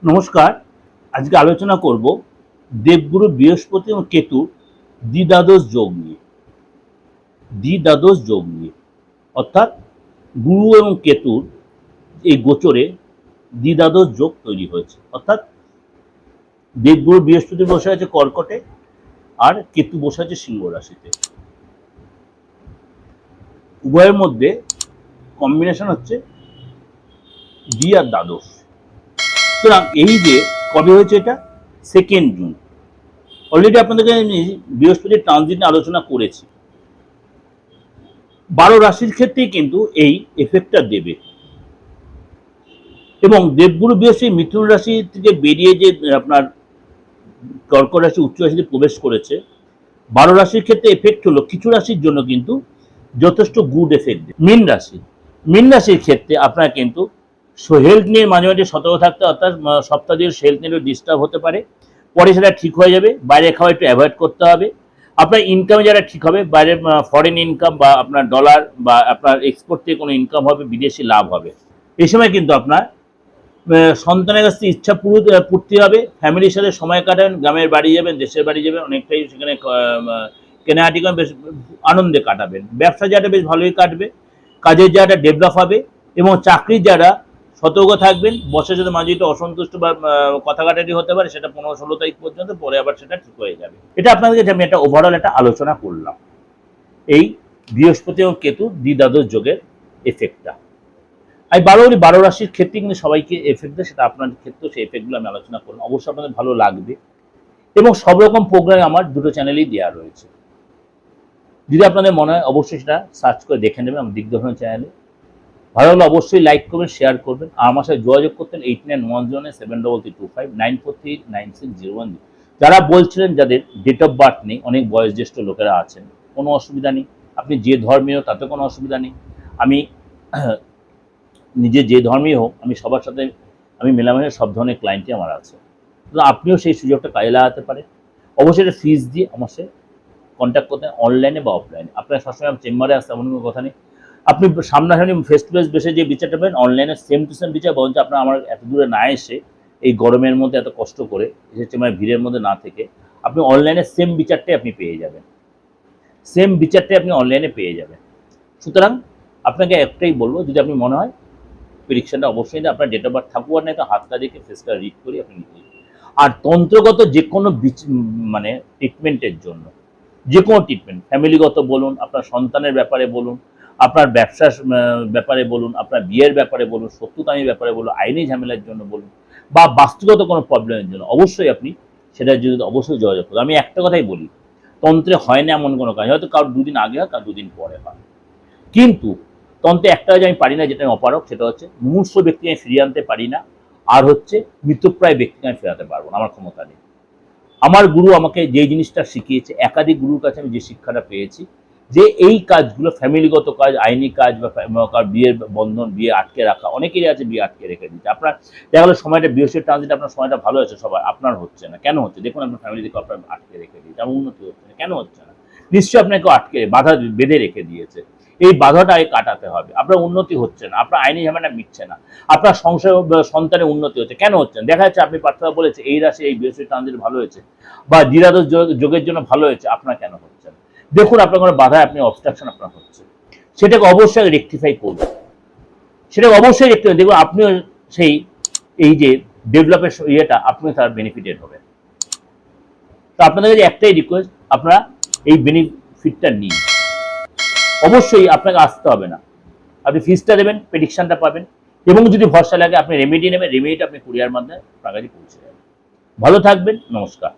নমস্কার। আজকে আলোচনা করব দেবগুরু বৃহস্পতি এবং কেতু দ্বিদ্বাদশ যোগ নিয়ে। দ্বিদ্বাদশ যোগ নিয়ে অর্থাৎ গুরু এবং কেতুর এই গোচরে দ্বিদ্বাদশ যোগ তৈরি হয়েছে। অর্থাৎ দেবগুরু বৃহস্পতি বসে আছে কর্কটে আর কেতু বসে আছে সিংহ রাশিতে। উভয়ের মধ্যে কম্বিনেশন হচ্ছে দ্বি আর দ্বাদশ। সুতরাং এই যে কবে হয়েছে, এটা 2 জুন। অলরেডি আপনাদেরকে আমি বৃহস্পতির ট্রানজিট নিয়ে আলোচনা করেছি। 12 রাশির ক্ষেত্রেই কিন্তু এই এফেক্টটা দেবে। এবং দেবগুরু বৃহস্পতি মিথুন রাশি থেকে বেরিয়ে যে আপনার কর্কট রাশি উচ্চ রাশিতে প্রবেশ করেছে, 12 রাশির ক্ষেত্রে এফেক্ট হলো কিছু রাশির জন্য কিন্তু যথেষ্ট গুড এফেক্ট। মীন রাশির ক্ষেত্রে আপনার কিন্তু হেলথ নিয়ে মাঝে মাঝে সতর্ক থাকতে, অর্থাৎ সপ্তাহের হেলথ নিয়ে ডিস্টার্ব হতে পারে, পরে সেটা ঠিক হয়ে যাবে। বাইরে খাওয়া একটু অ্যাভয়েড করতে হবে। আপনার ইনকামে যারা ঠিক হবে, বাইরের ফরেন ইনকাম বা আপনার ডলার বা আপনার এক্সপোর্ট থেকে কোনো ইনকাম হবে, বিদেশি লাভ হবে। এই সময় কিন্তু আপনার সন্তানের কাছ থেকে ইচ্ছা পূর্তি হবে। ফ্যামিলির সাথে সময় কাটাবেন, গ্রামের বাড়ি যাবেন, দেশের বাড়ি যাবেন, অনেকটাই সেখানে কেনাকাটি করে বেশ আনন্দে কাটাবেন। ব্যবসা জায়গাটা বেশ ভালোই কাটবে, কাজের জায়গাটা ডেভেলপ হবে। এবং চাকরির যারা সতর্ক থাকবেন, বসের সাথে মাঝে একটু অসন্তুষ্ট বা কথা কাটাটি হতে পারে, সেটা 15-16 তারিখ পর্যন্ত, পরে আবার সেটা ঠিক হয়ে যাবে। এটা আপনাদেরকে আমি একটা ওভারঅল একটা আলোচনা করলাম এই বৃহস্পতি এবং কেতু দ্বিদ্বাদশ যোগের এফেক্টটা। আমি 12 রাশির ক্ষেত্রে কিন্তু সবাইকে এফেক্ট দেয়, সেটা আপনাদের ক্ষেত্রেও সেই এফেক্টগুলো আমি আলোচনা করলাম। অবশ্যই আপনাদের ভালো লাগবে। এবং সব রকম প্রোগ্রাম আমার দুটো চ্যানেলেই দেওয়া রয়েছে। যদি আপনাদের মনে হয় অবশ্যই সেটা সার্চ করে দেখে নেবেন আমার দিগদর্শন চ্যানেলে। ভালো লাগলে অবশ্যই লাইক করবেন, শেয়ার করবেন। আর আমার সাথে যোগাযোগ করতেন 89107239 94396010। যারা বলছিলেন যাদের ডেট অফ বার্থ নেই, অনেক বয়োজ্যেষ্ঠ লোকেরা আছেন, কোনো অসুবিধা নেই। আপনি যে ধর্মীয় তাতে কোনো অসুবিধা নেই। আমি নিজে যে ধর্মীয় হোক, আমি সবার সাথে আমি মেলামেশা, সব ধরনের ক্লায়েন্টই আমার আছে। তো আপনিও সেই সুযোগটা কাজে লাগাতে পারেন। অবশ্যই এটা ফিস দিয়ে আমার সাথে কন্ট্যাক্ট করতেন, অনলাইনে বা অফলাইনে। আপনারা সবসময় চেম্বারে আসতে এমন কোনো কথা নেই। আপনি সামনাসামনি ফেস টু ফেস বেসে যে বিচারটা পাবেন, অনলাইনে সেম টু সেম বিচার, বরঞ্চ আপনার আমার এত দূরে না এসে, এই গরমের মধ্যে এত কষ্ট করে এসে চেম্বারে ভিড়ের মধ্যে না থেকে, আপনি অনলাইনে সেম বিচারটাই আপনি পেয়ে যাবেন। সেম বিচারটাই আপনি অনলাইনে পেয়ে যাবেন। সুতরাং আপনাকে একটাই বলবো, যদি আপনি মনে হয় প্রেডিকশনটা অবশ্যই না, আপনার ডেট অফ বার্থ থাকুক আর না, তো হাতটা দেখে ফেসটা রিড করি আপনি নিতে। আর তন্ত্রগত যে কোনো মানে ট্রিটমেন্টের জন্য, যে কোনো ট্রিটমেন্ট, ফ্যামিলিগত বলুন, আপনার সন্তানের ব্যাপারে বলুন, আপনার ব্যবসার ব্যাপারে বলুন, আপনার বিয়ের ব্যাপারে বলুন, শত্রুতামির ব্যাপারে বলুন, আইনি ঝামেলার জন্য বলুন, বা বাস্তুগত কোনো প্রবলেমের জন্য, অবশ্যই আপনি সেটার জন্য অবশ্যই যোগাযোগ করুন। আমি একটা কথাই বলি, তন্ত্রে হয় না এমন কোনো কাজ, হয়তো কারোর 2 দিন আগে হয়, কারোর 2 দিন পরে হয়, কিন্তু তন্ত্রে একটা কাজ আমি পারি না, যেটা আমি অপারক, সেটা হচ্ছে মুমূর্ষু ব্যক্তিকে আমি ফিরিয়ে আনতে পারি না, আর হচ্ছে মৃতপ্রায় ব্যক্তিকে আমি ফেরাতে পারবো না, আমার ক্ষমতা নেই। আমার গুরু আমাকে যে জিনিসটা শিখিয়েছে, একাধিক গুরুর কাছে আমি যে শিক্ষাটা পেয়েছি, যে এই কাজগুলো ফ্যামিলিগত কাজ, আইনি কাজ, বা বিয়ের বন্ধন, বিয়ে আটকে রাখা, অনেকেরই আছে বিয়ে আটকে রেখে দিচ্ছে। আপনার দেখা গেলো সময়টা বৃহস্পতি ট্রানজিট, আপনার সময়টা ভালো আছে সবার, আপনার হচ্ছে না, কেন হচ্ছে? দেখুন আপনার ফ্যামিলি থেকে আপনার আটকে রেখে দিয়েছে, আমার উন্নতি হচ্ছে না, কেন হচ্ছে না? নিশ্চয়ই আপনাকে আটকে বাধা বেঁধে রেখে দিয়েছে। এই বাধাটা কাটাতে হবে। আপনার উন্নতি হচ্ছে না, আপনার আইনি ঝামেলা মিটছে না, আপনার সংসার সন্তানের উন্নতি হচ্ছে, কেন হচ্ছে না? দেখা যাচ্ছে আপনি প্রার্থনা বলেছে এই রাশি এই বৃহস্পতি ট্রানজিট ভালো হয়েছে বা দ্বিদ্বাদশ যোগের জন্য ভালো হয়েছে, আপনার কেন হচ্ছে না? দেখুন আপনার কোনো বাধা, আপনি অবস্ট্রাকশন আপনার হচ্ছে, সেটাকে অবশ্যই রেকটিফাই করবেন। সেটাকে অবশ্যই রেকটিফাই, দেখুন আপনিও সেই এই যে ডেভেলপের ইয়েটা, আপনিও তার বেনিফিটেড হবেন। তো আপনাদের কাছে একটাই রিকোয়েস্ট, আপনারা এই বেনিফিটটা নিন। অবশ্যই আপনাকে আসতে হবে না, আপনি ফিসটা দেবেন, প্রেডিকশনটা পাবেন, এবং যদি ভরসা লাগে আপনি রেমেডি নেবেন, রেমেডিটা আপনি কুরিয়ার মাধ্যমে আপনার কাছে পৌঁছে যাবেন। ভালো থাকবেন, নমস্কার।